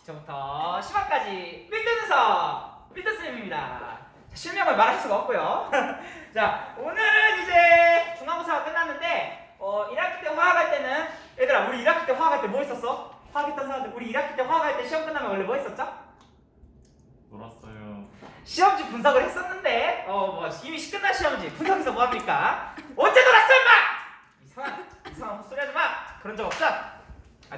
기초부터 심화까지 밀도쌤입니다. 실명을 말할 수가 없고요. 자, 오늘은 이제 중간고사가 끝났는데 1학기 때 화학할 때는 얘들아, 우리 1학기 때 화학할 때 뭐 했었어? 화학했던 사람들 우리 1학기 때 화학할 때 시험 끝나면 원래 뭐 했었죠? 놀았어요. 시험지 분석을 했었는데 뭐 이미 끝난 시험지 분석해서 뭐 합니까? 언제 놀았어 임마! 이상한 헛소리 하지 마! 그런 적 없어?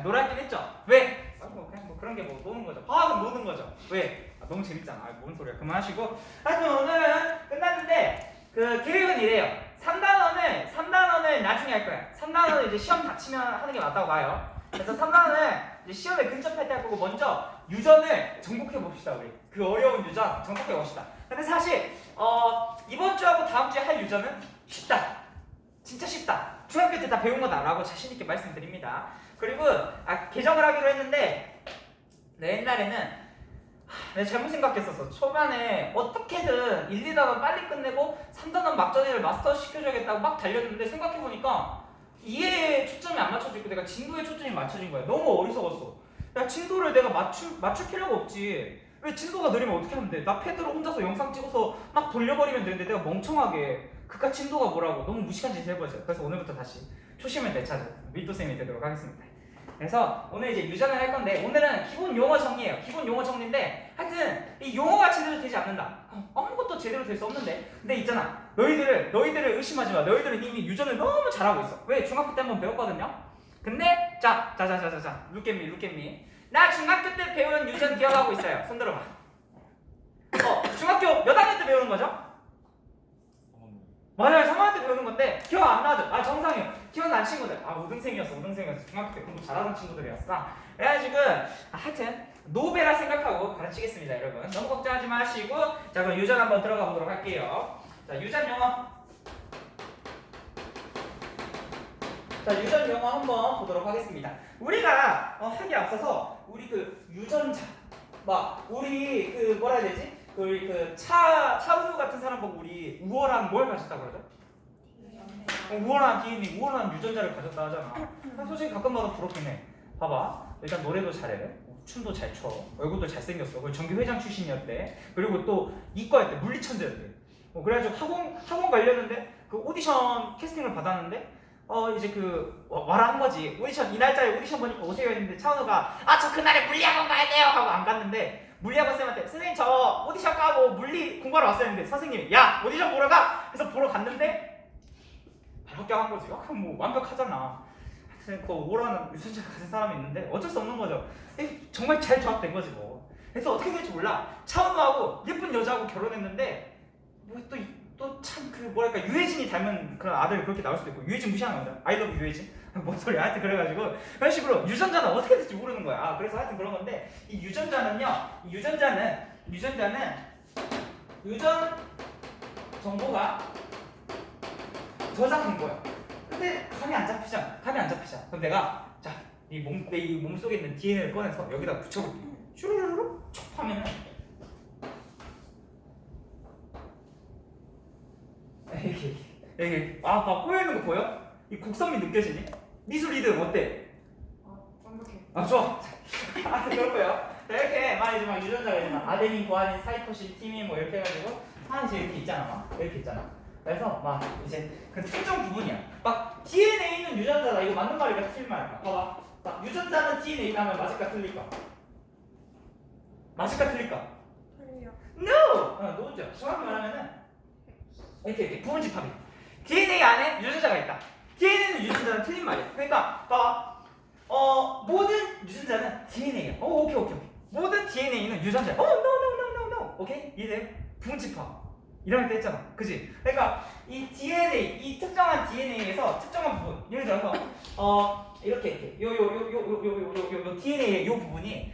놀았긴 했죠. 왜? 그냥 뭐 그런 게 뭐 노는 거죠. 화학은 노는 거죠. 왜? 너무 재밌잖아. 뭔 소리야. 그만하시고. 하여튼 오늘은 끝났는데 그 계획은 이래요. 3단원을 나중에 할 거야. 3단원은 이제 시험 닥치면 하는 게 맞다고 봐요. 그래서 3단원은 이제 시험에 근접할 때 할 거고, 먼저 유전을 정복해 봅시다. 우리 그 어려운 유전 정복해 봅시다. 근데 사실 이번 주하고 다음 주에 할 유전은 쉽다. 진짜 쉽다. 중학교 때 다 배운 거다라고 자신 있게 말씀드립니다. 그리고 개정을 하기로 했는데 내 옛날에는 내가 잘못 생각했었어. 초반에 어떻게든 1, 2단원 빨리 끝내고 3단원 막전을 마스터 시켜줘야겠다고 막 달렸는데, 생각해보니까 이해에 초점이 안 맞춰져 있고 내가 진도에 초점이 맞춰진 거야. 너무 어리석었어. 야, 진도를 내가 맞출 필요가 없지. 왜 진도가 느리면 어떻게 하면 돼? 나 패드로 혼자서 영상 찍어서 막 돌려버리면 되는데 내가 멍청하게 그깟 진도가 뭐라고 너무 무식한 짓을 해버렸어요. 그래서 오늘부터 다시 초심을 되찾은 밀도쌤이 되도록 하겠습니다. 그래서 오늘 이제 유전을 할 건데, 오늘은 기본 용어 정리예요. 기본 용어 정리인데, 하여튼 이 용어가 제대로 되지 않는다. 아무것도 제대로 될 수 없는데, 근데 있잖아, 너희들을 의심하지 마. 너희들은 이미 유전을 너무 잘하고 있어. 왜? 중학교 때 한번 배웠거든요. 근데 자, look at me. 나 중학교 때 배운 유전 기억하고 있어요. 손 들어봐. 중학교 몇 학년 때 배우는 거죠? 맞아요, 3학년 때 배우는 건데 기억 안 나죠? 정상이요. 기억난 친구들. 우등생이었어. 중학교 때 공부 잘하던 친구들이었어. 그래가지고 하여튼 노베라 생각하고 가르치겠습니다, 여러분. 너무 걱정하지 마시고. 자, 그럼 유전 한번 들어가 보도록 할게요. 자, 유전 용어. 자, 유전 용어 한번 보도록 하겠습니다. 우리가 하기 앞서서 우리 그 유전자, 우리 그 뭐라 해야 되지? 우리 그 차은우 같은 사람 보고 우리 우월한 뭘 가졌다 그러죠? 우월한 DNA, 우월한 유전자를 가졌다 하잖아. 솔직히 가끔 봐도 부럽긴 해. 봐봐, 일단 노래도 잘해, 춤도 잘 춰, 얼굴도 잘생겼어. 그리고 전교 회장 출신이었대. 그리고 또 이과였대, 물리천재였대. 그래가지고 학원 가려는데 그 오디션 캐스팅을 받았는데 이제 와라 한 거지. 오디션 이 날짜에 오디션 보니까 오세요 했는데 차은우가 저 그날에 물리학원 가야 돼요 하고 안 갔는데, 물리학원 쌤한테 선생님 저 오디션 까고 물리 공부하러 왔어야 했는데 선생님이 야 오디션 보러 가! 그래서 보러 갔는데 바로 합격한 거지. 그럼 뭐 완벽하잖아. 하여튼 그 오라는 유전자를 가진 사람이 있는데 어쩔 수 없는 거죠. 정말 잘 조합된 거지 뭐. 그래서 어떻게 될지 몰라. 차은우하고 예쁜 여자하고 결혼했는데 뭐 또 참 뭐랄까 유해진이 닮은 그런 아들 그렇게 나올 수도 있고, 유해진 무시하는 거죠. I love 유해진? 뭔 소리야. 하여튼 그래가지고 그런 식으로 유전자는 어떻게 될지 모르는 거야. 그래서 하여튼 그런 건데, 이 유전자는 유전 정보가 저장된 거야. 근데 감이 안 잡히잖아. 그럼 내가 이 몸속에 있는 DNA를 꺼내서 여기다 붙여볼게. 슈루루루 촉 하면은 이게 꼬여있는 거 보여? 이 곡선미 느껴지니? 미술 리듬 어때? 완벽해. 좋아. 그럴 거예요. 자, 이렇게 이제 유전자가 이제 아데닌, 구아닌, 사이토신, 티민 뭐 이렇게 해가지고 이제 이렇게 있잖아. 이렇게 있잖아. 그래서 이제 그 특정 부분이야. DNA는 유전자다. 이거 맞는 말일까 틀린 말일까? 봐봐. 유전자는 DNA다 하면 맞을까 틀릴까? 틀려. No! 노죠. 정확히 말하면은 이렇게 부분집합이. DNA 안에 유전자가 있다. DNA는 유전자는 틀린 말이야. 그러니까 봐봐. 모든 유전자는 DNA야. 오케이. 모든 DNA는 유전자야. No. 오케이? 이해돼요? 부분집합. 이런 때 했잖아. 그지? 그러니까 이 DNA, 이 특정한 DNA에서 특정한 부분, 예를 들어서 이렇게 요 DNA의 요 부분이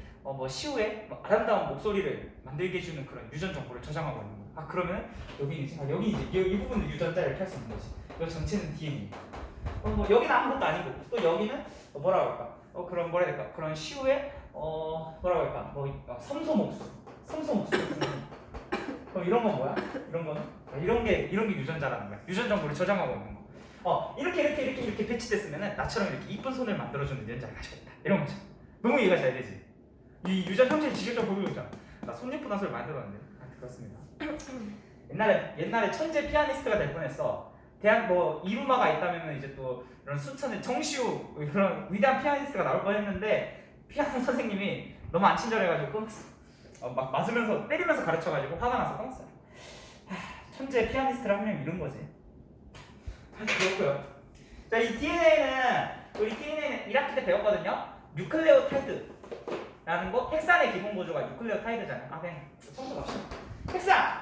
시우의 아름다운 목소리를 만들게 해주는 그런 유전 정보를 저장하고 있는 거야. 그러면 여기 이제 이 부분을 유전자 이렇게 할 수 있는 거지. 이 전체는 DNA. 여기는 아무것도 아니고, 또 여기는 뭐라고 할까? 그런 시우의 뭐라고 할까? 섬소 목소리. 그럼 이런 건 뭐야? 이런 게 유전자라는 거야. 유전 정보를 저장하고 있는 거. 이렇게 배치됐으면은 나처럼 이렇게 이쁜 손을 만들어주는 유전자를 가지고 있다. 이런 거죠. 너무 이해가 잘 되지? 이 유전 형체를 직접적으로 보여주고 있잖아. 나 손예쁜 소리 많이 들었는데. 그렇습니다. 옛날에 천재 피아니스트가 될 뻔했어. 대학 뭐 이루마가 있다면은 이제 또 이런 수천의 정시우 그런 위대한 피아니스트가 나올 뻔했는데 피아노 선생님이 너무 안 친절해가지고 끊었어. 막 맞으면서 때리면서 가르쳐가지고 화가 나서 끊었어요. 천재 피아니스트를 한 명 이룬 거지. 그렇고요. 자, 이 DNA는 우리 DNA는 1학기 때 배웠거든요. 뉴클레오타이드라는 거. 헥산의 기본 구조가 뉴클레오타이드잖아요. 아, 그냥 처음부터 갑시다. 헥산.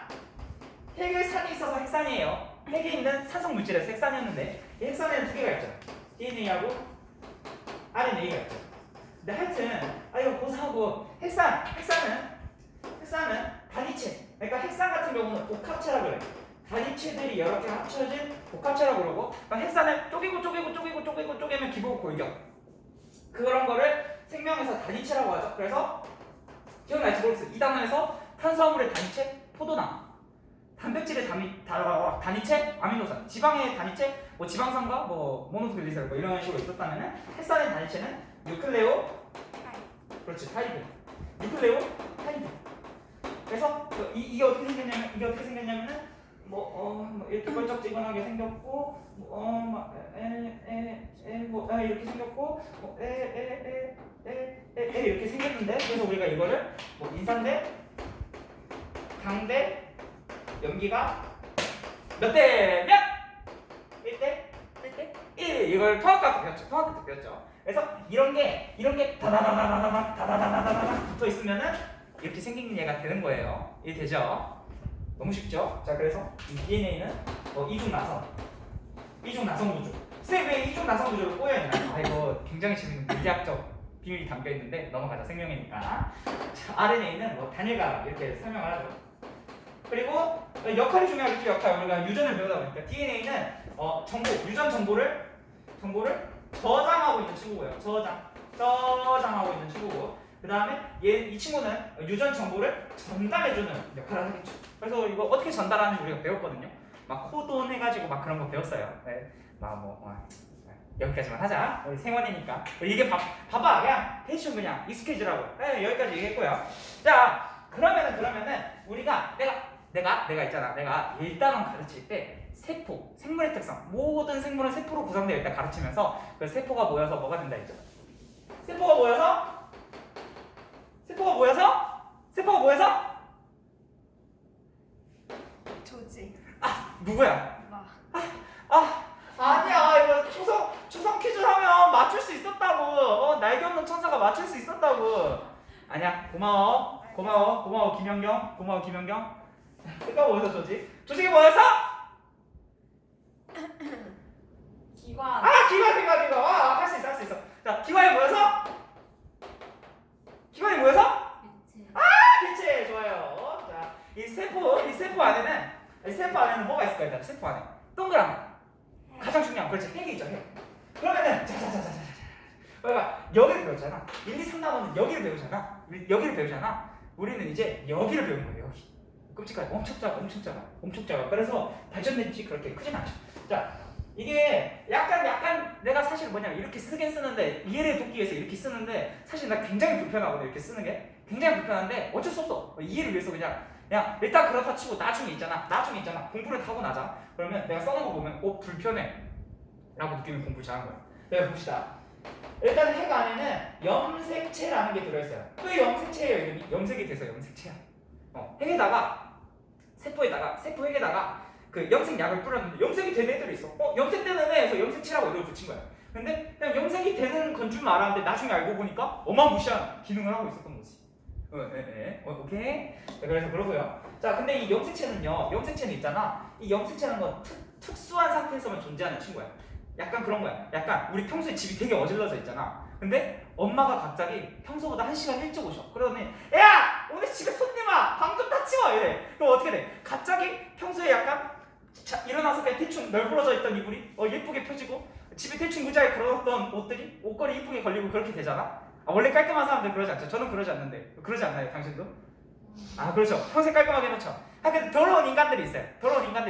핵에 산이 있어서 헥산이에요. 핵에 있는 산성 물질에서 헥산이었는데 이 헥산에는 두 개가 있죠. DNA하고 RNA가 있죠. 근데 하여튼 이거 고사하고 헥산은 단위체. 그러니까 헥산 같은 경우는 복합체라고 그래요. 단위체들이 여러 개 합쳐진 복합체라고 그러고 그러니까 헥산을 쪼개면 기본 골격. 그런 거를 생명에서 단위체라고 하죠. 그래서 기억날지 모르겠어요. 이 단어에서 탄수화물의 단위체 포도당, 단백질의 단위체 아미노산, 지방의 단위체 뭐 지방산과 뭐 모노글리세롤 뭐 이런 식으로 있었다면은 헥산의 단위체는 타이드. 뉴클레오타이드. 그래서 이게 어떻게 생겼냐면은 뭐 이렇게 껄쩍지근하게 생겼고 이렇게 생겼고 이렇게 생겼는데 그래서 우리가 이거를 뭐 인산대, 당대, 염기가 몇 대 몇? 1대 1 이걸 통합각도 배웠죠. 그래서 이런 게 다다다다다다다다다다다 붙어 있으면은 이렇게 생긴 얘가 되는 거예요. 이해 되죠? 너무 쉽죠? 자, 그래서 이 DNA는 이중 나성 구조. 쌤 왜 이중 나성 구조를 꼬여있나? 이거 굉장히 재밌는 물리학적 비밀이 담겨 있는데 넘어가자. 생명이니까. 자, RNA는 뭐 단일가 이렇게 설명을 하죠. 그리고 역할이 중요하겠죠. 역할. 우리가 유전을 배우다 보니까 DNA는 유전 정보를 저장하고 있는 친구고요. 저장하고 있는 친구고. 그 다음에 이 친구는 유전 정보를 전달해주는 역할을 하겠죠. 그래서 이거 어떻게 전달하는지 우리가 배웠거든요. 막 코돈 해가지고 막 그런 거 배웠어요. 네. 여기까지만 하자. 우리 생원이니까. 이게 봐봐. 그냥 대충 그냥 익숙해지라고. 네, 여기까지 얘기했고요. 자, 그러면은 우리가 내가 있잖아. 내가 1단원 가르칠 때 세포, 생물의 특성, 모든 생물은 세포로 구성되어 있다 가르치면서 그 세포가 모여서 뭐가 된다 했죠. 세포가 모여서 조직. 누구야? 마. 아니야. 이거 초성 퀴즈 하면 맞출 수 있었다고. 날개 없는 천사가 맞출 수 있었다고. 아니야. 고마워 김연경. 세포가 모여서 조직이 모여서 기관. 기관. 할 수 있어. 자, 기관이 모여서 개체. 좋아요. 자, 이 세포 안에는 뭐가 있을 거야? 세포 안에 동그란 거. 가장 중요한 그렇지. 핵이 있죠. 핵. 그러면은 자자자자자. 그러니까 여기를 배우잖아. 1, 2, 3단원은 여기를 배우잖아. 우리는 이제 여기를 배우는 거예요. 여기. 끔찍하게 엄청 작아. 그래서 발전된지 그렇게 크진 않죠. 자, 이게 약간 내가 사실 뭐냐면 이렇게 쓰긴 쓰는데 이해를 돕기 위해서 이렇게 쓰는데 사실 나 굉장히 불편하거든. 이렇게 쓰는 게 굉장히 불편한데 어쩔 수 없어. 이해를 위해서 그냥 일단 그렇다 치고 나중에 있잖아. 공부를 하고 나자. 그러면 내가 써놓은 거 보면 불편해 라고 느끼면 공부 잘한 거야. 내가 봅시다. 일단 핵 안에는 염색체라는 게 들어있어요. 왜 염색체예요? 이름이 염색이 돼서 염색체야. 세포 핵에다가 그 염색약을 뿌렸는데 염색이 되는 애들이 있어. 염색되는 애에서 염색체라고 이걸 붙인 거야. 근데 그냥 염색이 되는 건 줄 알았는데 나중에 알고 보니까 어마무시한 기능을 하고 있었던 거지. 오케이. 그래서 그러고요. 자, 근데 이 염색체는 있잖아. 이 염색체는 건 특수한 상태에서만 존재하는 친구야. 약간 그런 거야. 약간 우리 평소에 집이 되게 어질러져 있잖아. 근데 엄마가 갑자기 평소보다 1시간 일찍 오셔. 그러더니 야! 오늘 집에 손님 와! 방 좀 다 치워! 이래. 그럼 어떻게 돼? 갑자기 평소에 약간 일어나서 그냥 대충 널브러져 있던 이불이 예쁘게 펴지고 집에 대충 의자에 걸어놨던 옷들이 옷걸이 예쁘게 걸리고 그렇게 되잖아. 원래 깔끔한 사람들 그러지 않죠. 저는 그러지 않는데. 그러지 않나요? 당신도? 그렇죠. 평소에 깔끔하게 해놓죠. 근데 더러운 인간들이 있어요.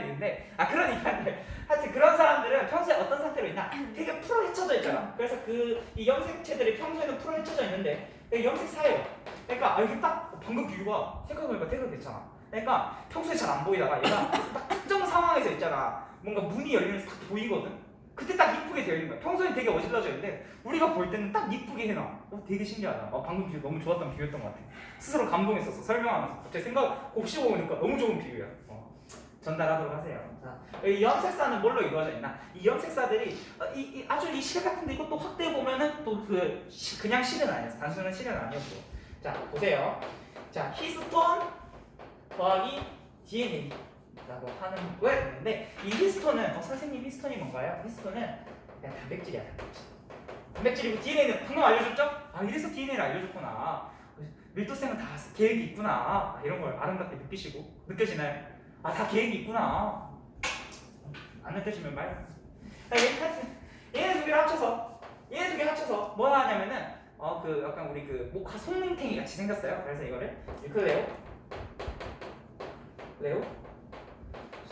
있는데 그런 인간들 하여튼 그런 사람들은 평소에 어떤 상태로 있나 되게 풀어 헤쳐져 있잖아. 그래서 이 염색체들이 평소에는 풀어 헤쳐져 있는데 염색 사예요. 그러니까 이게 딱 방금 비유가 생각해보니까 되게 됐잖아. 그러니까 평소에 잘 안 보이다가 얘가 딱 특정 상황에서 있잖아. 뭔가 문이 열리면서 딱 보이거든. 그때 딱 이쁘게 되어 있는 거야. 평소엔 되게 어질러져 있는데 우리가 볼 때는 딱 이쁘게 해놔. 되게 신기하다. 방금 비유 너무 좋았던 비유였던 것 같아. 스스로 감동했었어. 설명하면서 갑자기 생각 곱씹어 보니까 너무 좋은 비유야. 전달하도록 하세요. 자, 이 염색사는 뭘로 이루어져 있나? 이 염색사들이 아주 이 실 같은데 이것도 확대해 보면은 또 그냥 실은 아니었어. 단순한 실은 아니었고. 자 보세요. 자 히스톤 더하기 DNA라고 하는 거 있는데 이 히스톤은 선생님 히스톤이 뭔가요? 히스톤은 그냥 단백질이야. 단백질이고 DNA는 방금 알려줬죠? 이래서 DNA를 알려줬구나. 밀도쌤은 다 계획이 있구나. 이런 걸 아름답게 느끼시고 느껴지나요? 다 계획이 있구나. 안 느껴지면 말. 얘네 두 개를 합쳐서 뭐 하냐면은 약간 우리 모카 송뭉탱이 같이 생겼어요. 그래서 이거를 유클레오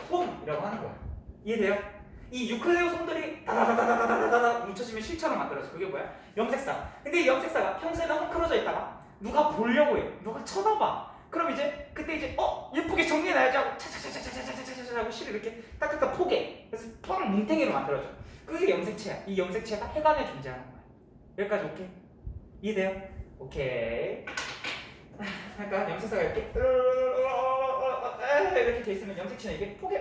솜이라고 하는 거야. 이해돼요? 이 유클레오 솜들이 다다다다다다다다 뭉쳐지면 실처럼 만들어져. 그게 뭐야? 염색사. 근데 이 염색사가 평소에는 헝클어져 있다가 누가 보려고 해. 누가 쳐다봐. 그럼 이제 그때 이제 예쁘게 정리해놔야지 하고 차차차차차차차차차 하고 실을 이렇게 딱딱딱 포개. 그래서 펑 뭉탱이로 만들어져. 그게 염색체야. 이 염색체가 해관에 존재하는 거야. 여기까지 오케이? 이해돼요? 오케이. 그러니까 염색사가 이렇게 돼 있으면 염색체는 이게 포개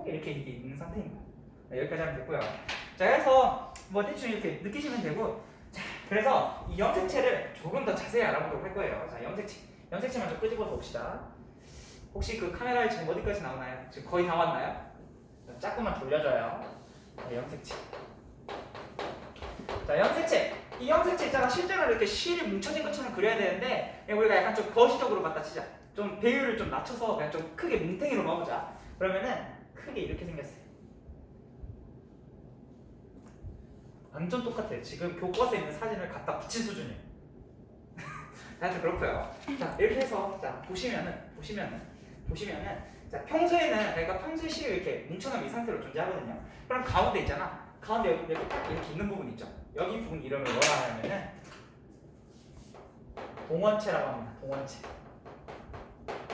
이렇게 있는 상태인 거야. 여기까지 하면 됐고요. 자 그래서 뭐 대충 이렇게 느끼시면 되고. 자, 그래서 이 염색체를 조금 더 자세히 알아보도록 할 거예요. 자, 염색체 먼저 끄집어서 봅시다. 혹시 그 카메라에 지금 어디까지 나오나요? 지금 거의 다 왔나요? 조금만 돌려줘요. 자, 염색체. 자, 염색체. 이 염색체 있잖아. 실제로 이렇게 실이 뭉쳐진 것처럼 그려야 되는데 우리가 약간 좀 거시적으로 갖다 치자. 좀 배율을 좀 낮춰서 그냥 좀 크게 뭉탱이로 넣어보자. 그러면은 크게 이렇게 생겼어요. 완전 똑같아. 지금 교과서에 있는 사진을 갖다 붙인 수준이에요. 하여튼 그렇고요. 자 이렇게 해서 자 보시면은 자 평소에는 그러니까 평소에 실이 이렇게 뭉쳐놓으면 이 상태로 존재하거든요. 그럼 가운데 있잖아. 가운데 여기 딱 이렇게 있는 부분 있죠. 여기 부분 이름을 뭐라 하냐면은 동원체라고 합니다.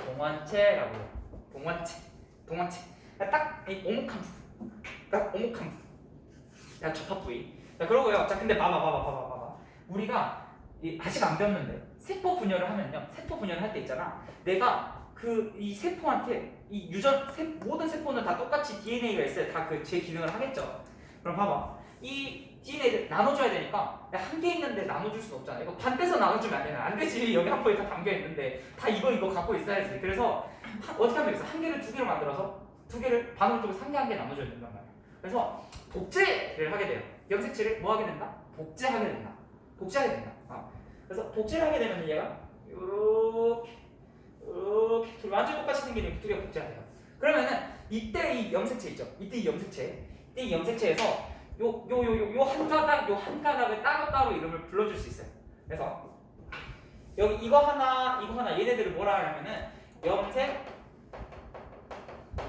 동원체라고 해요. 동원체. 딱 이 오목한 부분. 접합 부위. 자 그러고요. 자 근데 봐봐. 우리가 아직 안 배웠는데 세포 분열을 하면요. 세포 분열을 할 때 있잖아. 내가 이 세포한테 모든 세포는 다 똑같이 DNA가 있어야 다 제 기능을 하겠죠. 그럼 봐봐. 이 DNA를 나눠줘야 되니까 한 개 있는데 나눠줄 수 없잖아. 이거 반 떼서 나눠주면 안 되나? 안 되지. 여기 한 포에 다 담겨 있는데 다 이거 갖고 있어야지. 그래서 어떻게 하면 되겠어? 한 개를 두 개로 만들어서 두 개를 반으로 쪼개서 한 개 나눠줘야 된단 말이야. 그래서 복제를 하게 돼요. 염색체를 뭐 하게 된다? 복제하게 된다. 그래서 복제를 하게 되면 얘가 이렇게 완전 똑같이 생긴 이렇게 두 개가 복제가 돼요. 그러면은 이때 이 염색체 있죠. 이때 이 염색체에서 요 한 가닥을 따로 이름을 불러줄 수 있어요. 그래서 여기 이거 하나 얘네들을 뭐라 하냐면은 염색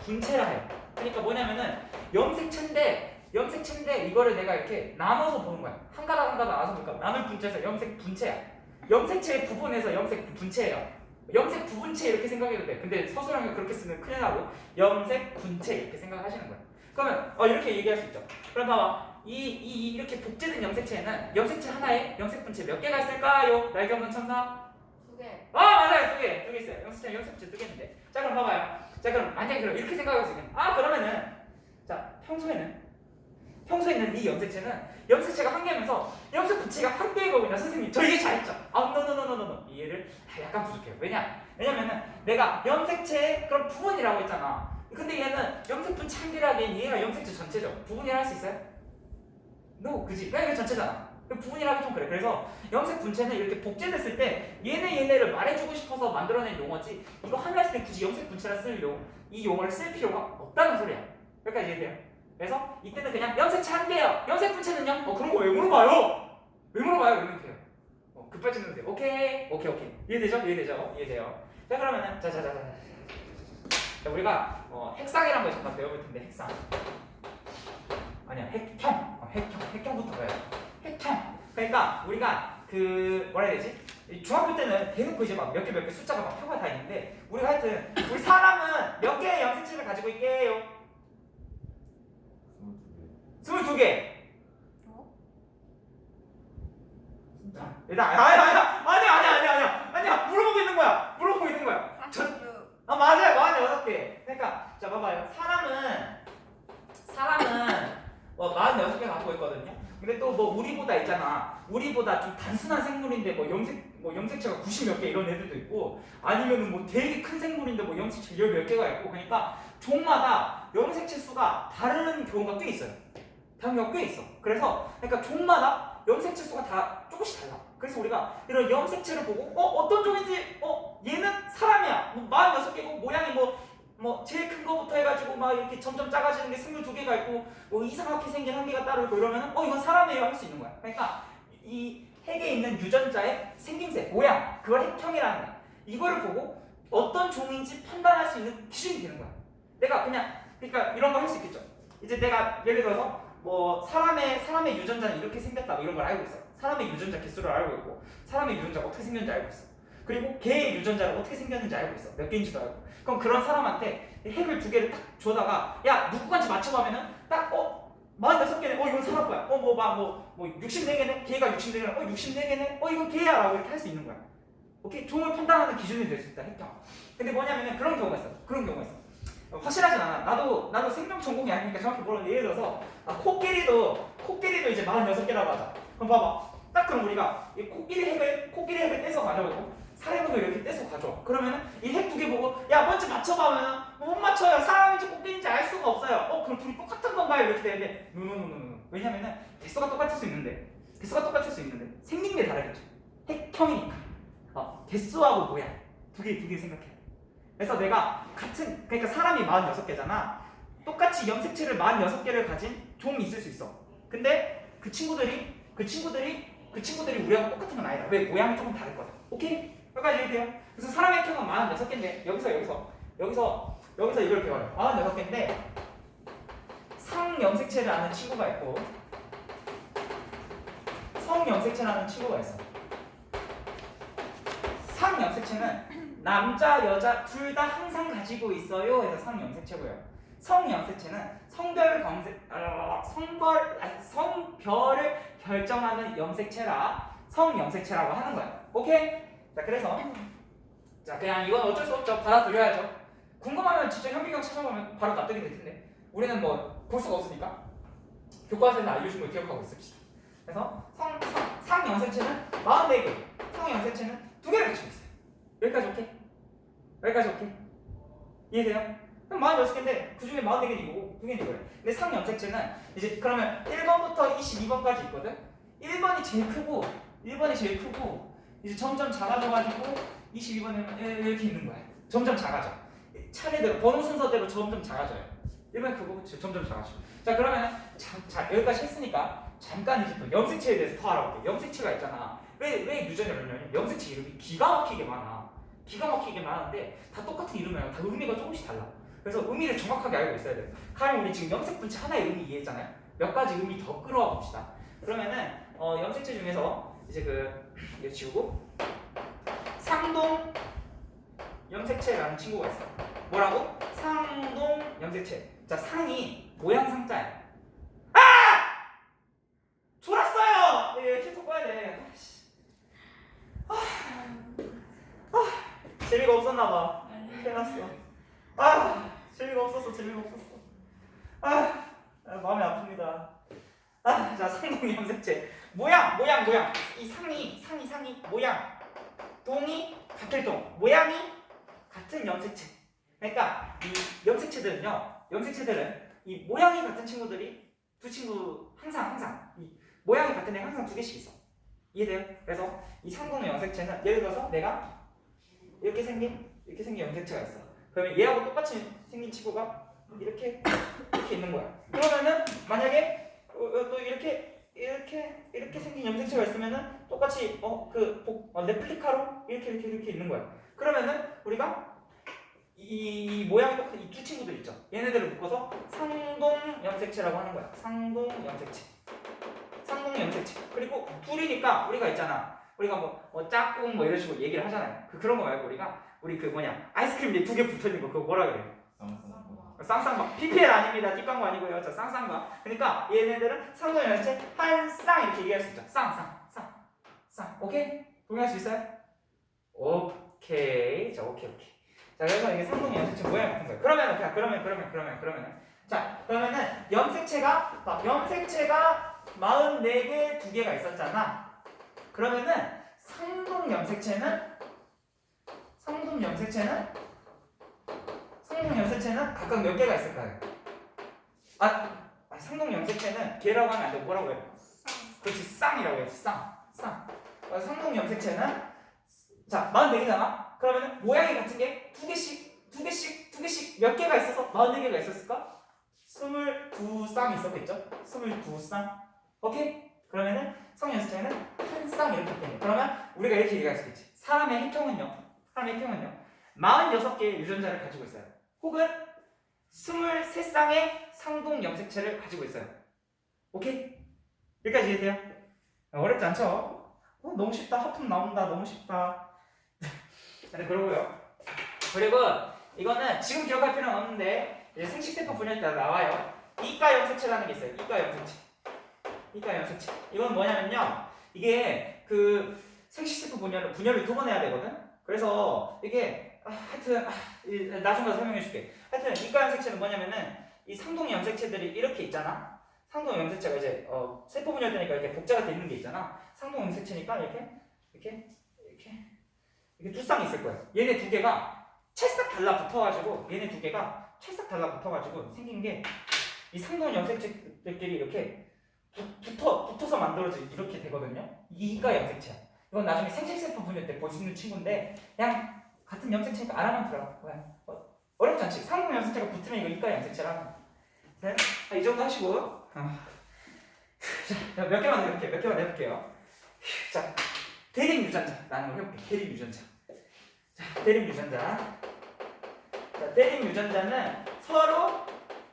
분체라 해요. 그러니까 뭐냐면은 염색체인데 이거를 내가 이렇게 나눠서 보는 거야. 한 가닥 나눠서 보니까 나눌 분체에서 염색 분체야. 염색체 부분에서 염색 분체예요. 염색 부분체 이렇게 생각해도 돼. 근데 서술형이 그렇게 쓰면 큰일 나고 염색 분체 이렇게 생각하시는 거예요. 그러면 이렇게 얘기할 수 있죠. 그럼 봐봐. 이렇게 복제된 염색체에는 염색체 하나에 염색 분체 몇 개가 있을까요? 날개 없는 천사? 2개. 맞아요. 두 개 있어요. 염색체 두 개인데. 자 그럼 봐봐요. 자 그럼 만약에 이렇게 생각할 수 있는. 그러면은 자 평소에는 이 염색체가 한 개면서 염색 분체가 한 개이거든요. 선생님 저 얘기 잘했죠? 노. 이해를 약간 부족해요. 왜냐면은 내가 염색체의 그런 부분이라고 했잖아. 근데 얘는 염색 분체 한 개라기엔 얘가 염색체 전체죠. 부분이라 할 수 있어요? No, 그지? 그냥 이게 전체잖아. 부분이라 하기 좀 그래. 그래서 염색 분체는 이렇게 복제됐을 때 얘네를 말해주고 싶어서 만들어낸 용어지 이거 하나 했을 때 굳이 염색 분체라 이 용어를 쓸 필요가 없다는 소리야. 여기까지 이해돼요? 그래서 이때는 그냥 염색체 한 개예요. 염색 분체는요? 그런 거 왜 물어봐요? 이러면 돼요. 급발진도 돼. 오케이. 이해되죠? 자 그러면은 자 우리가 핵상이라는 걸 잠깐 배워볼 텐데 핵상. 아니야 핵형부터 가요. 핵형. 그러니까 우리가 그 뭐라 해야 되지? 중학교 때는 대놓고 이제 막 몇 개 숫자가 막 표가 다 있는데 우리가 하여튼 우리 사람은 몇 개의 염색체를 가지고 있게요? 22개. 진짜? 일단 아니야 물어보고 있는 거야. 맞아요 6개. 그러니까 자 봐봐요. 사람은 뭐 46개 갖고 있거든요. 근데 또 뭐 우리보다 있잖아. 우리보다 좀 단순한 생물인데 뭐 염색체가 90 몇 개 이런 애들도 있고 아니면은 뭐 되게 큰 생물인데 뭐 염색체 10 몇 개가 있고 그러니까 종마다 염색체 수가 다른 경우가 꽤 있어요. 다른 경우가 꽤 있어. 그래서 그러니까 종마다 염색체 수가 다 조금씩 달라. 그래서 우리가 이런 염색체를 보고 어떤 종인지 얘는 사람이야. 뭐 46개고 모양이 뭐 제일 큰 거부터 해가지고 막 이렇게 점점 작아지는 게 22개가 있고 뭐 이상하게 생긴 한 개가 따로 있고 이러면은 이건 사람이에요 할 수 있는 거야. 그러니까 이 핵에 있는 유전자의 생김새, 모양 그걸 핵형이라는 거야. 이거를 보고 어떤 종인지 판단할 수 있는 기준이 되는 거야. 내가 그러니까 이런 거 할 수 있겠죠. 이제 내가 예를 들어서 뭐 사람의 유전자는 이렇게 생겼다 뭐 이런 걸 알고 있어. 사람의 유전자 개수를 알고 있고 사람의 유전자가 어떻게 생겼는지 알고 있어. 그리고 개의 유전자를 어떻게 생겼는지 알고 있어. 몇 개인지도 알고. 그럼 그런 사람한테 핵을 2개를 딱 줘다가 야 누구 건지 맞춰보면은 딱 46개네. 이건 사람 거야. 뭐 64개네. 개가 64개네. 64개네. 이건 개야 라고 이렇게 할 수 있는 거야. 오케이? 종을 판단하는 기준이 될 수 있다. 핵형. 근데 뭐냐면은 그런 경우가 있어. 확실하진 않아. 나도 생명 전공이 아니니까 정확히 모르는데 예를 들어서 코끼리도 이제 46개라고 하자. 그럼 봐봐. 딱 그럼 우리가 이 코끼리 핵을 떼서 가져오고 사례문을 이렇게 떼서 가져와. 그러면은 이 핵 2개 보고 야 먼저 맞춰봐면은 못 맞춰요. 사람인지 코끼리인지 알 수가 없어요. 그럼 둘이 똑같은 건가요? 이렇게 되는데 노노노노노. 왜냐면은 개수가 똑같을 수 있는데 생긴 게 다르겠죠. 핵형이니까. 개수하고 모양 두 개 생각해. 그래서 내가 그러니까 사람이 46개잖아. 똑같이 염색체를 46개를 가진 종이 있을 수 있어. 근데 그 친구들이 우리하고 똑같은 건 아니다. 왜? 모양이 조금 다를 거다. 오케이? 여기까지 이해돼요? 그래서 사람의 형은 46개인데 여기서 이걸 배워요. 46개인데 상염색체라는 친구가 있고 성염색체라는 친구가 있어. 상염색체는 남자 여자 둘 다 항상 가지고 있어요. 해서 상염색체고요. 성염색체는 성별을 결정하는 염색체라 성염색체라고 하는 거야. 오케이? 자 그래서 그냥 이건 어쩔 수 없죠. 받아들여야죠. 궁금하면 직접 현미경 찾아보면 바로 납득이 될 텐데 우리는 뭐 볼 수가 없으니까 교과서에서 알려준 걸 기억하고 있읍시다. 그래서 상염색체는 44개, 성염색체는 2개를 가지고 있어요. 여기까지 오케이? 이해돼요? 그럼 46개인데 그 중에 44개는 이거고 2개는 이거예요. 근데 상염색체는 이제 그러면 1번부터 22번까지 있거든? 1번이 제일 크고 이제 점점 작아져가지고 22번은 이렇게 있는 거야. 점점 작아져. 차례대로 번호 순서대로 점점 작아져요. 1번 크고 점점 작아져. 자 그러면 여기까지 했으니까 잠깐 이제 또 염색체에 대해서 더 알아볼게요. 염색체가 있잖아. 왜 유전자를 넣냐면 염색체 이름이 기가 막히게 많은데 다 똑같은 이름이랑 다 의미가 조금씩 달라. 그래서 의미를 정확하게 알고 있어야 돼요. 가령 우리 지금 염색 분체 하나의 의미 이해했잖아요. 몇 가지 의미 더 끌어와 봅시다. 그러면은 염색체 중에서 이제 이거 지우고 상동 염색체라는 친구가 있어. 뭐라고? 상동 염색체. 자 상이 모양 상자야. 졸았어요. 계속 봐야 돼. 재미가 없었나봐. 해놨어. 재미가 없었어. 마음이 아픕니다. 자 상동 염색체. 모양. 이 상이 모양. 동이 같을 동. 모양이 같은 염색체. 그러니까 이 염색체들은 이 모양이 같은 친구들이 두 친구 항상 이 모양이 같은 애 항상 2개씩 있어. 이해돼요? 그래서 이 상동 염색체는 예를 들어서 내가 이렇게 생긴 염색체가 있어. 그러면 얘하고 똑같이 생긴 친구가 이렇게 있는 거야. 그러면은 만약에 또 이렇게 생긴 염색체가 있으면은 똑같이 레플리카로 이렇게 있는 거야. 그러면은 우리가 이 모양이 똑같은 이 두 친구들 있죠. 얘네들을 묶어서 상동 염색체라고 하는 거야. 상동 염색체. 상동 염색체. 그리고 둘이니까 우리가 있잖아. 우리가 뭐 짝꿍 뭐 이런 식으로 얘기를 하잖아요. 그런 거 말고 우리 그 뭐냐 아이스크림 위에 2개 붙어 있는 거 그거 뭐라 그래요? 쌍쌍바. PPL 아닙니다. 뒷광고 아니고요. 저 쌍쌍바. 그러니까 얘네들은 상동 염색체 한 쌍 이렇게 얘기할 수 있죠. 쌍. 오케이? 동의할 수 있어요? 오케이. 자, 오케이. 자, 그래서 이게 상동 염색체 모양 같은 거예요. 그러면은 자, 그러면은 염색체가 44개 2개가 있었잖아. 그러면은 상동 염색체는 각각 몇 개가 있을까요? 상동 염색체는 개라고 하면 안 돼. 뭐라고 해요? 그렇지, 쌍이라고 해야지. 쌍. 상동 염색체는 자, 44개잖아. 그러면 모양이 같은 게 두 개씩 몇 개가 있어서 44개가 있었을까? 22쌍 있었겠죠? 22쌍. 오케이? 그러면은 상동 염색체는 한 쌍 이렇게 되네. 그러면 우리가 이렇게 얘기할 수 있지. 사람의 혈통은요. 46개의 유전자를 가지고 있어요. 혹은 23쌍의 상동 염색체를 가지고 있어요. 오케이? 여기까지 이해돼요? 어렵지 않죠? 너무 쉽다. 하품 나온다. 너무 쉽다. 네, 그러고요. 그리고 이거는 지금 기억할 필요는 없는데 이제 생식세포 분열 때 나와요. 이가 염색체라는 게 있어요. 이가 염색체. 이건 뭐냐면요. 이게 그 생식세포 분열을 2번 해야 되거든. 그래서 이게 하여튼 나중에 설명해 줄게. 하여튼 이가 염색체는 뭐냐면은 이 상동 염색체들이 이렇게 있잖아. 상동 염색체가 이제 세포 분열되니까 이렇게 복제가 돼 있는 게 있잖아. 상동 염색체니까 이렇게 두 쌍이 있을 거예요. 얘네 두 개가 찰싹 달라붙어가지고 생긴 게 이 상동 염색체들끼리 이렇게 붙어서 만들어진 이렇게 되거든요. 이게 이가 염색체야. 이건 나중에 생식세포 분열 때 볼 수 있는 친구인데 그냥 같은 염색체니까 알아만 들어. 어렵지 않지? 상동 염색체가 붙으면 이거 이가 염색체라는. 이 정도 하시고. 자, 몇 개만 해볼게요. 자, 대립 유전자. 나는 걸 해볼게. 대립 유전자는 서로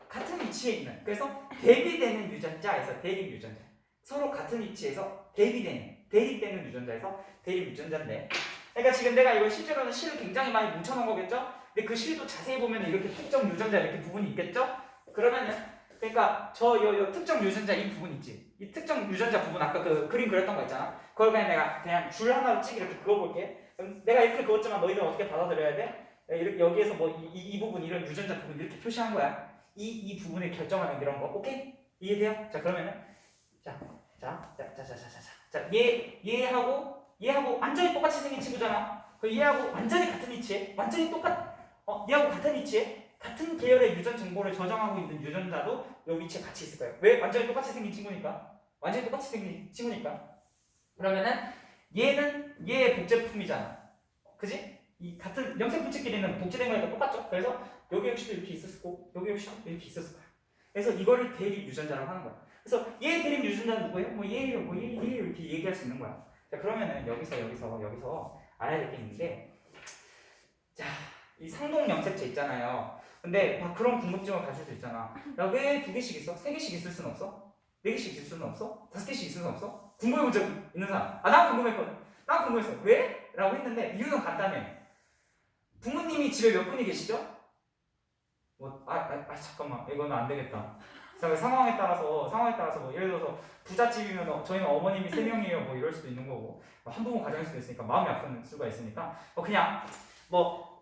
같은 위치에 있는. 그래서 대비되는 유전자에서 대립 유전자. 서로 같은 위치에서 대립되는 유전자에서 대립 유전자인데. 그러니까 지금 내가 이거 실제로는 실을 굉장히 많이 뭉쳐놓은 거겠죠? 근데 그 실도 자세히 보면 이렇게 특정 유전자 이렇게 부분이 있겠죠? 그러면은 그러니까 요 특정 유전자 이 부분 있지? 이 특정 유전자 부분 아까 그 그림 그렸던 거 있잖아? 그걸 그냥 줄 하나로 찍 이렇게 그어볼게. 그럼 내가 이렇게 그었지만 너희들은 어떻게 받아들여야 돼? 이렇게 여기에서 뭐 이 부분 이런 유전자 부분 이렇게 표시한 거야. 이 부분을 결정하는 이런 거. 오케이? 이해돼요? 자 그러면은 자 얘하고 완전히 똑같이 생긴 친구잖아. 그 얘하고 완전히 같은 위치에 얘하고 같은 위치에 같은 계열의 유전 정보를 저장하고 있는 유전자도 이 위치에 같이 있을 거예요. 왜? 완전히 똑같이 생긴 친구니까. 그러면은 얘는 얘의 복제품이잖아. 그지? 이 같은 염색물질끼리는 복제된 거니까 똑같죠? 그래서 여기 역시도 이렇게 있었을 거고 여기 역시도 이렇게 있었을 거야. 그래서 이거를 대립 유전자라고 하는 거야. 그래서 얘 대립 유전자는 누구예요? 얘예요 이렇게 얘기할 수 있는 거야. 자 그러면은 여기서 알아야 될 게 있는데 자 이 상동 염색체 있잖아요. 근데 막 그런 궁금증을 가질 수 있잖아. 야 왜 2개씩 있어? 3개씩 있을 수는 없어? 4개씩 있을 수는 없어? 5개씩 있을 수는 없어? 궁금해 본 적 있는 사람? 난 궁금했거든. 난 궁금했어. 왜? 라고 했는데 이유는 간단해. 부모님이 집에 몇 분이 계시죠? 잠깐만 이거는 안 되겠다. 상황에 따라서 뭐 예를 들어서 부잣집이면 저희는 어머님이 3명이에요 뭐 이럴 수도 있는 거고 한부모 가정일 수도 있으니까 마음이 아픈 수가 있으니까 그냥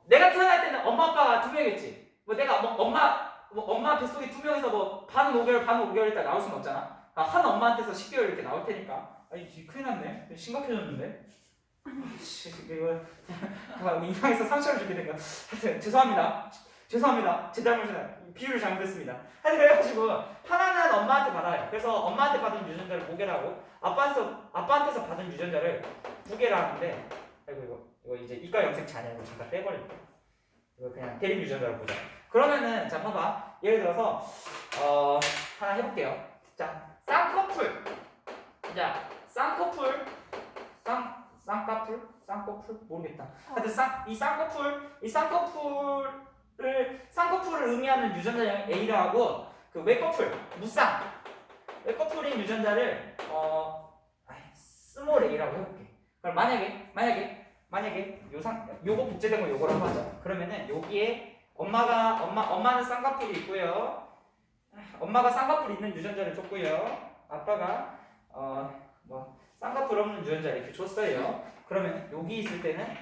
내가 태어날 때는 엄마 아빠가 2명이겠지. 내가 엄마 뱃속에 2명에서 반 5개월 있다 나올 수는 없잖아. 한 엄마한테서 10개월 이렇게 나올 테니까. 큰일 났네. 심각해졌는데. 이거 이상해서 상처를 주게 된가. 하여튼 죄송합니다. 제 잘못이다. 비유를 잘못했습니다. 하여튼 그래가지고 하나는 엄마한테 받아요. 그래서 엄마한테 받은 유전자를 모계라고 아빠한테서 받은 유전자를 부계라 하는데 이거 이제 이가 염색체 아니고 잠깐 빼버릴게. 이거 그냥 대립 유전자로 보자. 그러면은 자 봐봐. 예를 들어서 하나 해볼게요. 자 쌍꺼풀. 자 쌍꺼풀 모르겠다. 하여튼 쌍꺼풀을 의미하는 유전자형 A라고 그 외꺼풀 무쌍 외꺼풀인 유전자를 스몰 a라고 해볼게. 그럼 만약에 요거 복제된 거 요거라고 하자. 그러면은 여기에 엄마는 쌍꺼풀이 있고요. 엄마가 쌍꺼풀 있는 유전자를 줬고요. 아빠가 쌍꺼풀 없는 유전자 이렇게 줬어요. 그러면 여기 있을 때는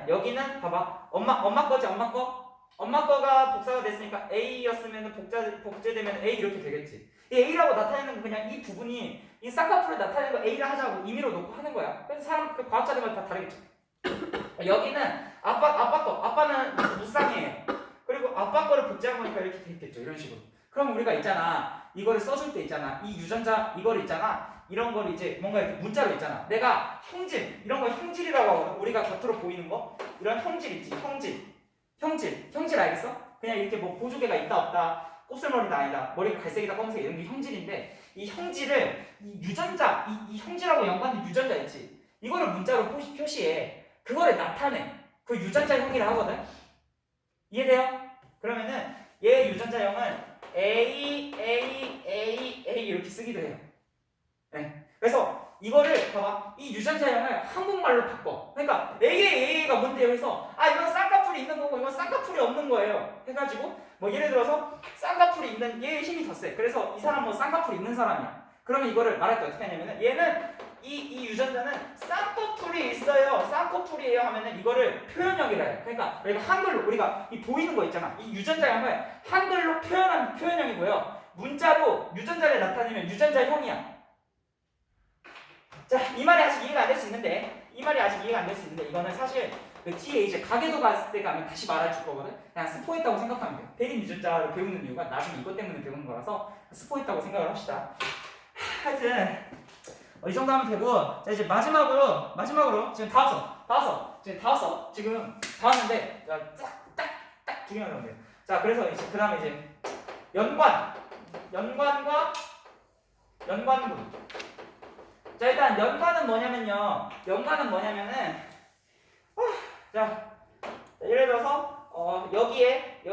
여기는 봐봐. 엄마 거지, 엄마 거가 복사가 됐으니까 A였으면 복제되면 A 이렇게 되겠지. 이 A라고 나타내는 건 그냥 이 부분이 이 쌍꺼풀을 나타내는 거 A를 하자고 임의로 놓고 하는 거야. 그래서 과학자들마다 다 다르겠지. 여기는 아빠는 무쌍이에요. 그리고 아빠 거를 복제한 거니까 이렇게 돼 있겠죠. 이런 식으로. 그럼 우리가 있잖아. 이거를 써줄 때 있잖아. 이 유전자 이거를 있잖아. 이런 거를 이제 뭔가 이렇게 문자로 있잖아. 내가 형질 이런 거 형질이라고 하거든. 우리가 겉으로 보이는 거 이런 형질 있지. 형질 알겠어? 그냥 이렇게 뭐 보조개가 있다 없다. 곱슬머리다 아니다. 머리가 갈색이다 검은색 이런 게 형질인데 이 형질을 이 유전자 이 형질하고 연관된 유전자 있지. 이거를 문자로 표시해. 그거를 나타내. 그 유전자형이라 하거든. 이해돼요? 그러면은 얘 유전자형은 A 이렇게 쓰기도 해요. 네. 그래서 이거를 봐봐. 이 유전자형을 한국말로 바꿔. 그러니까 A가 뭔데요? 해서 이건 쌍꺼풀이 있는 거고 이건 쌍꺼풀이 없는 거예요. 해가지고 뭐 예를 들어서 쌍꺼풀이 있는 얘의 힘이 더 세. 그래서 이 사람 뭐 쌍꺼풀이 있는 사람이야. 그러면 이거를 말할 때 어떻게 하냐면은 얘는 이 유전자는 쌍꺼풀이 있어요. 쌍꺼풀이에요 하면은 이거를 표현형이라 해요. 그러니까 우리가 한글로 우리가 이 보이는 거 있잖아. 이 유전자형을 한글로 표현한 표현형이고요. 문자로 유전자를 나타내면 유전자형이야. 자, 이 말이 아직 이해가 안 될 수 있는데 이거는 사실 그 뒤에 이제 가계도 갔을 때 가면 다시 말해줄 거거든. 그냥 스포했다고 생각하면 돼요. 대립 유전자를 배우는 이유가 나중에 이것 때문에 배우는 거라서 스포했다고 생각을 합시다. 하여튼 이 정도 하면 되고, 자 이제 마지막으로 지금 다 왔어. 지금 다 왔는데 딱 두 개만 넣으면 돼요. 자 그래서 이제 그 다음에 이제 연관과 연관군. 자 일단 연관은 뭐냐면은 자 예를 들어서 여기에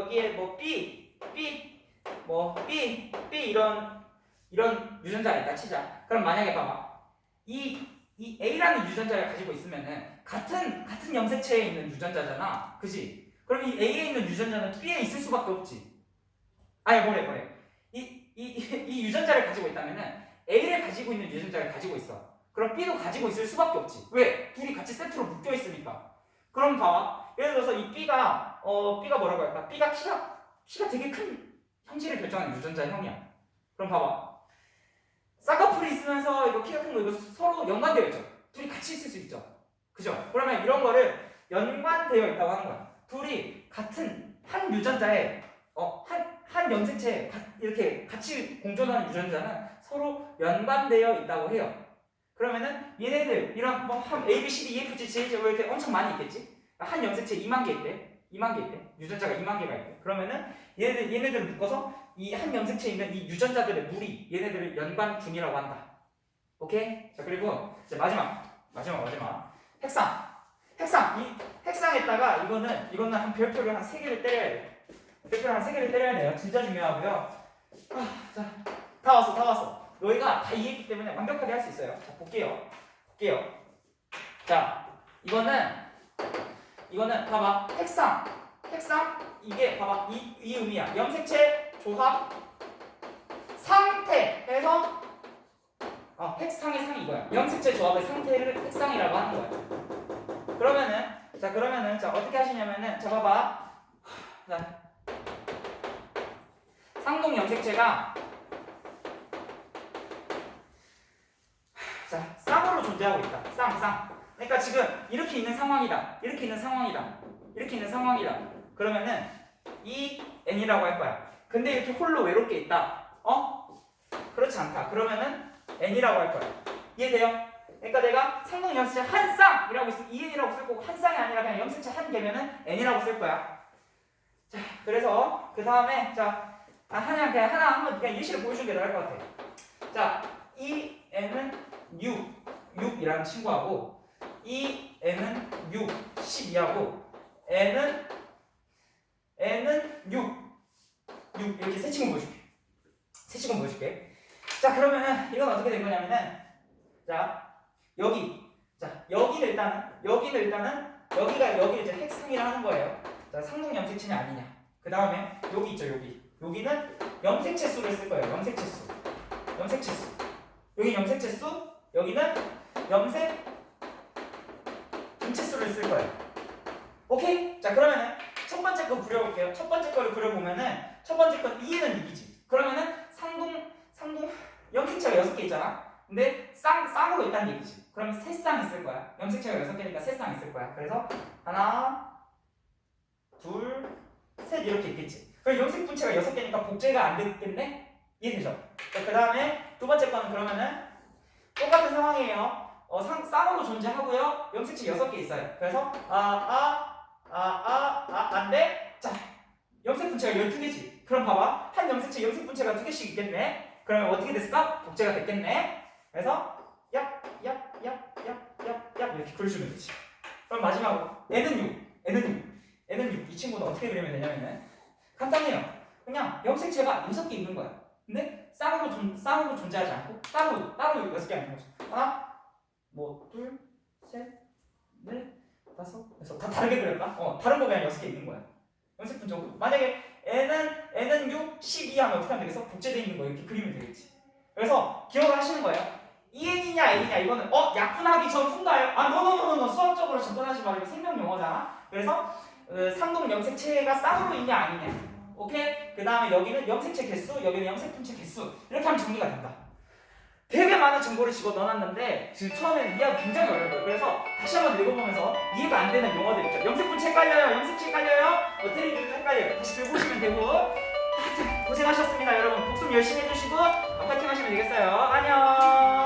뭐 B 이런 유전자가 있다 치자. 그럼 만약에 봐봐. 이 A라는 유전자를 가지고 있으면은 같은 염색체에 있는 유전자잖아. 그지? 그럼 이 A에 있는 유전자는 B에 있을 수밖에 없지. 뭐래. 이 유전자를 가지고 있다면은 A를 가지고 있는 유전자를 가지고 있어. 그럼 B도 가지고 있을 수밖에 없지. 왜? 둘이 같이 세트로 묶여 있으니까. 그럼 봐봐. 예를 들어서 이 B가 뭐라고 할까? B가 키가 되게 큰 형질을 결정하는 유전자형이야. 그럼 봐봐. 쌍꺼풀이 있으면서 이거 키가 큰 거 이거 서로 연관되어 있죠. 둘이 같이 있을 수 있죠. 그죠? 그러면 이런 거를 연관되어 있다고 하는 거야. 둘이 같은 한 유전자에 한 염색체에 이렇게 같이 공존하는 유전자는 서로 연관되어 있다고 해요. 그러면은 얘네들 이런 한 A, B, C, D, E, F, G, H 이렇게 엄청 많이 있겠지? 한 염색체 2만 개 있대. 유전자가 2만 개가 있대. 그러면은 얘네들을 묶어서 이 한 염색체에 있는 이 유전자들의 무리 얘네들을 연관군이라고 한다. 오케이? 자 그리고 이제 마지막 핵상. 이 핵상에다가 이거는 한 별표를 한 3개를 때려야 돼. 별표를 한 3개를 때려야 돼요. 진짜 중요하고요. 자, 다 왔어. 너희가 다 이해했기 때문에 완벽하게 할 수 있어요. 자, 볼게요. 자, 이거는 봐봐. 핵상 이게 봐봐. 이 의미야. 염색체 조합 상태 해서 핵상의 상이 이거야. 염색체 조합의 상태를 핵상이라고 하는 거야. 그러면은 자 어떻게 하시냐면은 자 봐봐. 자 상동 염색체가 자 쌍으로 존재하고 있다. 쌍. 그러니까 지금 이렇게 있는 상황이다. 그러면은 이 N이라고 할 거야. 근데 이렇게 홀로 외롭게 있다. 그렇지 않다. 그러면은 N이라고 할 거야. 이해돼요? 그러니까 내가 상동 염색체 한 쌍이라고 있으면 EN이라고 쓸 거고 한 쌍이 아니라 그냥 염색체 한 개면은 N이라고 쓸 거야. 자, 그래서 그 다음에 자 하나 한번 그냥 예시를 보여주는 게 나을 것 같아. 자, 이 N은 6이라는 친구하고 이 N은 12하고 N은 6 이렇게 세 친구 보여줄게. 자 그러면은 이건 어떻게 된 거냐면은 자 여기는 일단은 여기를 이제 핵상이라 하는 거예요. 자 상동 염색체냐 아니냐. 그 다음에 여기 있죠 여기는 염색체 수를 쓸 거예요. 염색체 수. 여기 염색체 수, 여기는 염색 분체 수를 쓸 거예요. 오케이? 자 그러면은 첫 번째 거 그려볼게요. 첫 번째 거를 그려보면은 첫 번째 건 2는 6이지. 그러면은 상동 염색체가 6개 있잖아. 근데 쌍으로 있다는 얘기지. 그러면 세 쌍 있을 거야. 염색체가 6개니까 세 쌍 있을 거야. 그래서 하나, 둘, 셋 이렇게 있겠지. 그럼 염색 분체가 6개니까 복제가 안 됐겠네? 이해되죠? 그 다음에 두 번째 거는 그러면은 똑같은 상황이에요. 쌍으로 존재하고요. 염색체 6개 있어요. 그래서 안 돼? 자, 염색 분체가 12개지. 그럼 봐봐. 한 염색체 염색 분체가 2개씩 있겠네. 그러면 어떻게 됐을까? 복제가 됐겠네. 그래서 이렇게 그려주면 되지. 그럼 마지막으로 N은 6. 이 친구는 어떻게 그리면 되냐면은 간단해요. 그냥 염색체가 6개 있는 거야. 근데 쌍으로 존재하지 않고 따로 6개 있는 거지. 하나, 둘, 셋, 넷, 다섯, 여섯. 다 다르게 그렸다? 다른 거 그냥 6개 있는 거야. 염색 분자고. 만약에 N은 6, 12 하면 어떻게 하면 되겠어? 복제되어 있는 거 이렇게 그리면 되겠지. 그래서 기억을 하시는 거예요. EN이냐 N이냐 이거는 약분하기 전 후인가요? 노 수학적으로 접근하지 말고 생명 용어잖아. 그래서 상동 염색체가 쌍으로 있냐 아니냐. 오케이? 그 다음에 여기는 염색체 개수, 여기는 염색분체 개수. 이렇게 하면 정리가 된다. 되게 많은 정보를 집어넣어놨는데 지금 처음에는 이해하기 굉장히 어려워요. 그래서 다시 한번 읽어보면서 이해가 안 되는 용어들 있죠. 염색분체 헷갈려요. 염색체 헷갈려요. 테리들도 헷갈려요. 다시 들어보시면 되고. 하여튼 고생하셨습니다 여러분. 복습 열심히 해주시고 파이팅 하시면 되겠어요. 안녕.